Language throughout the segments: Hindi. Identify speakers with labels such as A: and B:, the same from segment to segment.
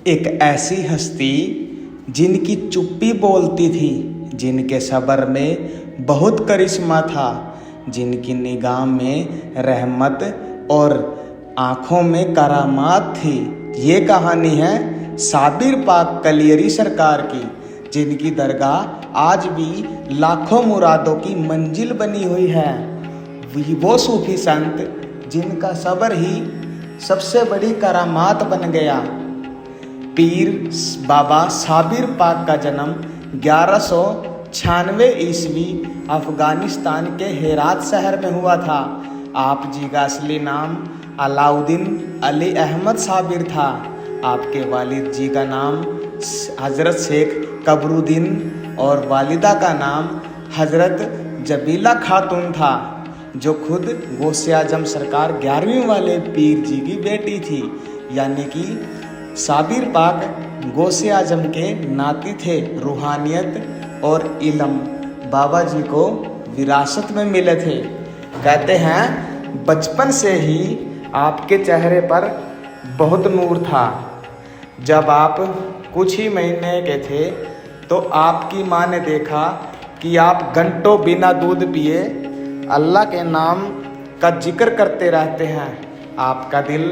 A: एक ऐसी हस्ती जिनकी चुप्पी बोलती थी, जिनके सब्र में बहुत करिश्मा था, जिनकी निगाह में रहमत और आँखों में करामात थी। ये कहानी है साबिर पाक कलियरी सरकार की, जिनकी दरगाह आज भी लाखों मुरादों की मंजिल बनी हुई है। वो सूफी संत जिनका सब्र ही सबसे बड़ी करामात बन गया। पीर बाबा साबिर पाक का जन्म 1196 ईस्वी अफ़गानिस्तान के हेरात शहर में हुआ था। आप जी का असली नाम अलाउद्दीन अली अहमद साबिर था। आपके वालिद जी का नाम हज़रत शेख कबरुद्दीन और वालिदा का नाम हज़रत जबीला खातून था, जो खुद गौसे आजम सरकार 11वीं वाले पीर जी की बेटी थी। यानी कि साबिर पाक गौसे आजम के नाती थे। रूहानियत और इल्म बाबा जी को विरासत में मिले थे। कहते हैं बचपन से ही आपके चेहरे पर बहुत नूर था। जब आप कुछ ही महीने के थे तो आपकी माँ ने देखा कि आप घंटों बिना दूध पिए अल्लाह के नाम का जिक्र करते रहते हैं। आपका दिल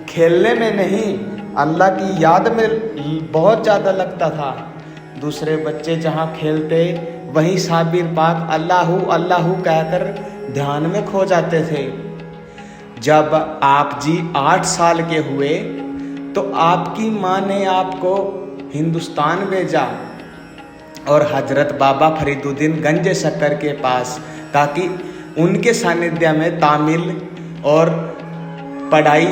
A: खेलने में नहीं, अल्लाह की याद में बहुत ज़्यादा लगता था। दूसरे बच्चे जहाँ खेलते वहीं साबिर पाक अल्लाहू अल्लाहू कहकर ध्यान में खो जाते थे। जब आप जी 8 साल के हुए तो आपकी माँ ने आपको हिंदुस्तान भेजा और हजरत बाबा फरीदुद्दीन गंज शक्कर के पास, ताकि उनके सानिध्य में तामील और पढ़ाई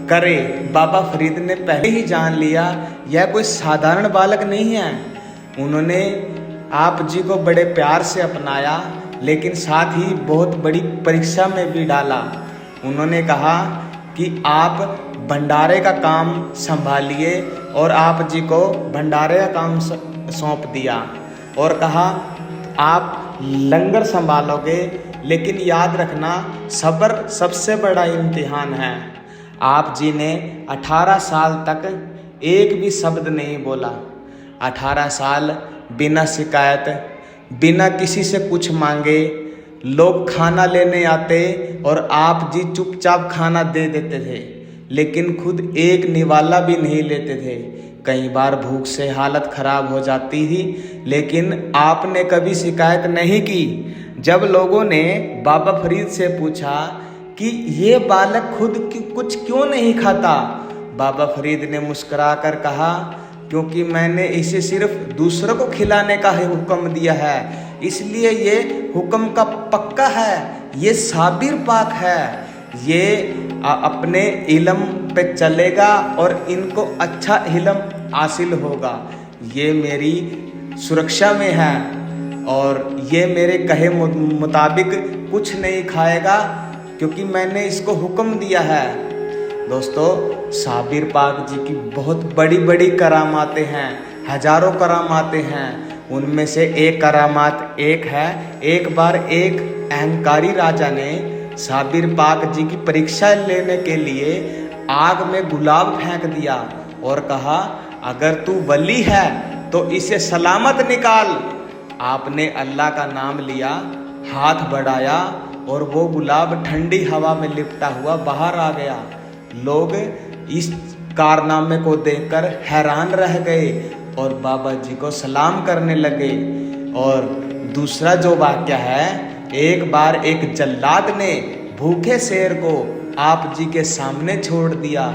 A: करे। बाबा फरीद ने पहले ही जान लिया यह कोई साधारण बालक नहीं है। उन्होंने आप जी को बड़े प्यार से अपनाया, लेकिन साथ ही बहुत बड़ी परीक्षा में भी डाला। उन्होंने कहा कि आप भंडारे का काम संभालिए और आप जी को भंडारे का काम सौंप दिया और कहा आप लंगर संभालोगे, लेकिन याद रखना सब्र सबसे बड़ा इम्तिहान है। आप जी ने 18 साल तक एक भी शब्द नहीं बोला। 18 साल बिना शिकायत, बिना किसी से कुछ मांगे लोग खाना लेने आते और आप जी चुपचाप खाना दे देते थे, लेकिन खुद एक निवाला भी नहीं लेते थे। कई बार भूख से हालत खराब हो जाती थी, लेकिन आपने कभी शिकायत नहीं की। जब लोगों ने बाबा फरीद से पूछा कि ये बालक खुद कुछ क्यों नहीं खाता, बाबा फरीद ने मुस्कुराकर कहा, क्योंकि मैंने इसे सिर्फ दूसरों को खिलाने का हुक्म दिया है, इसलिए ये हुक्म का पक्का है। ये साबिर पाक है, ये अपने इल्म पे चलेगा और इनको अच्छा इल्म हासिल होगा। ये मेरी सुरक्षा में है और ये मेरे कहे मुताबिक कुछ नहीं खाएगा, क्योंकि मैंने इसको हुक्म दिया है। दोस्तों, साबिर पाक जी की बहुत बड़ी बड़ी करामातें हैं, हजारों करामातें हैं। उनमें से एक करामात एक है, एक बार एक अहंकारी राजा ने साबिर पाक जी की परीक्षा लेने के लिए आग में गुलाब फेंक दिया और कहा, अगर तू वली है तो इसे सलामत निकाल। आपने अल्लाह का नाम लिया, हाथ बढ़ाया और वो गुलाब ठंडी हवा में लिपटा हुआ बाहर आ गया। लोग इस कारनामे को देखकर हैरान रह गए और बाबा जी को सलाम करने लगे। और दूसरा जो वाक्य है, एक बार एक जल्लाद ने भूखे शेर को आप जी के सामने छोड़ दिया।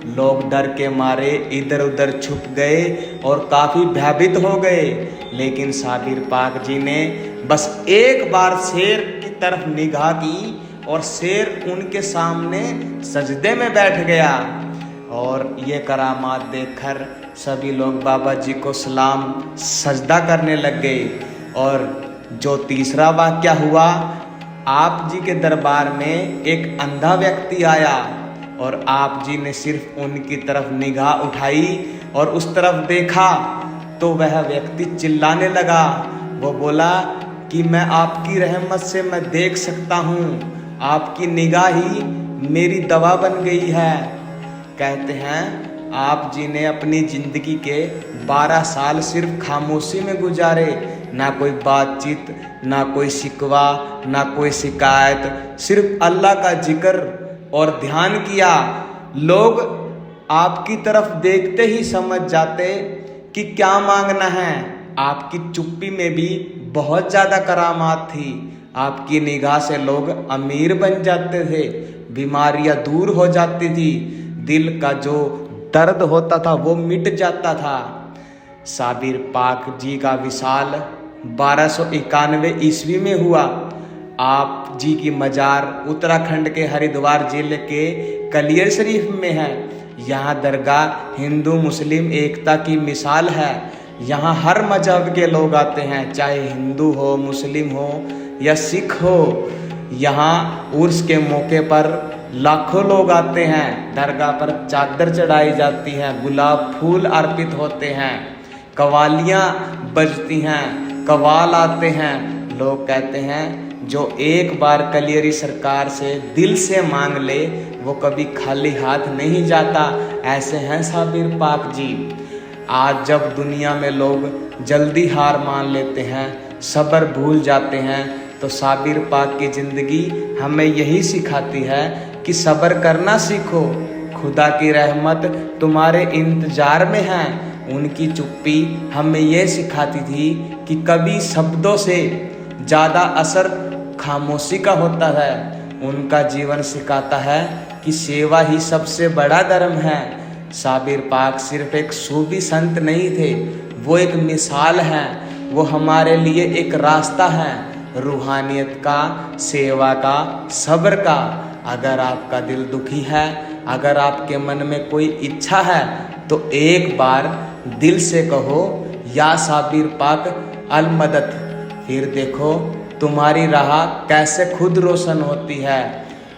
A: लोग डर के मारे इधर उधर छुप गए और काफ़ी भयभीत हो गए, लेकिन साबिर पाक जी ने बस एक बार शेर की तरफ निगाह की और शेर उनके सामने सजदे में बैठ गया। और ये करामात देखकर सभी लोग बाबा जी को सलाम सजदा करने लग गए। और जो तीसरा वाक़या हुआ, आप जी के दरबार में एक अंधा व्यक्ति आया और आप जी ने सिर्फ उनकी तरफ निगाह उठाई और उस तरफ देखा तो वह व्यक्ति चिल्लाने लगा। वो बोला कि मैं आपकी रहमत से मैं देख सकता हूँ, आपकी निगाह ही मेरी दवा बन गई है। कहते हैं आप जी ने अपनी ज़िंदगी के 12 साल सिर्फ खामोशी में गुजारे। ना कोई बातचीत, ना कोई शिकवा, ना कोई शिकायत, सिर्फ अल्लाह का जिक्र और ध्यान किया। लोग आपकी तरफ देखते ही समझ जाते कि क्या मांगना है। आपकी चुप्पी में भी बहुत ज़्यादा करामात थी। आपकी निगाह से लोग अमीर बन जाते थे, बीमारियां दूर हो जाती थी, दिल का जो दर्द होता था वो मिट जाता था। साबिर पाक जी का विशाल 1291 ईस्वी में हुआ। आप जी की मजार उत्तराखंड के हरिद्वार जिले के कलियर शरीफ में है। यहाँ दरगाह हिंदू मुस्लिम एकता की मिसाल है। यहाँ हर मजहब के लोग आते हैं, चाहे हिंदू हो, मुस्लिम हो या सिख हो। यहाँ उर्स के मौके पर लाखों लोग आते हैं। दरगाह पर चादर चढ़ाई जाती हैं, गुलाब फूल अर्पित होते हैं, कवालियाँ बजती हैं, कवाल आते हैं। लोग कहते हैं जो एक बार कलियरी सरकार से दिल से मांग ले वो कभी खाली हाथ नहीं जाता। ऐसे हैं साबिर पाक जी। आज जब दुनिया में लोग जल्दी हार मान लेते हैं, सब्र भूल जाते हैं, तो साबिर पाक की ज़िंदगी हमें यही सिखाती है कि सब्र करना सीखो। खुदा की रहमत तुम्हारे इंतजार में है। उनकी चुप्पी हमें यह सिखाती थी कि कभी शब्दों से ज़्यादा असर खामोशी का होता है। उनका जीवन सिखाता है कि सेवा ही सबसे बड़ा धर्म है। साबिर पाक सिर्फ एक सूफी संत नहीं थे, वो एक मिसाल है। वो हमारे लिए एक रास्ता है, रूहानियत का, सेवा का, सब्र का। अगर आपका दिल दुखी है, अगर आपके मन में कोई इच्छा है, तो एक बार दिल से कहो या साबिर पाक अल मदद। फिर देखो तुम्हारी राह कैसे खुद रोशन होती है।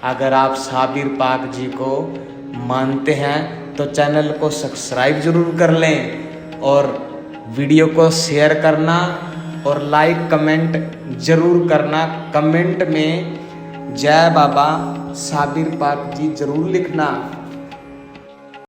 A: अगर आप साबिर पाक जी को मानते हैं तो चैनल को सब्सक्राइब ज़रूर कर लें और वीडियो को शेयर करना और लाइक कमेंट ज़रूर करना। कमेंट में जय बाबा साबिर पाक जी ज़रूर लिखना।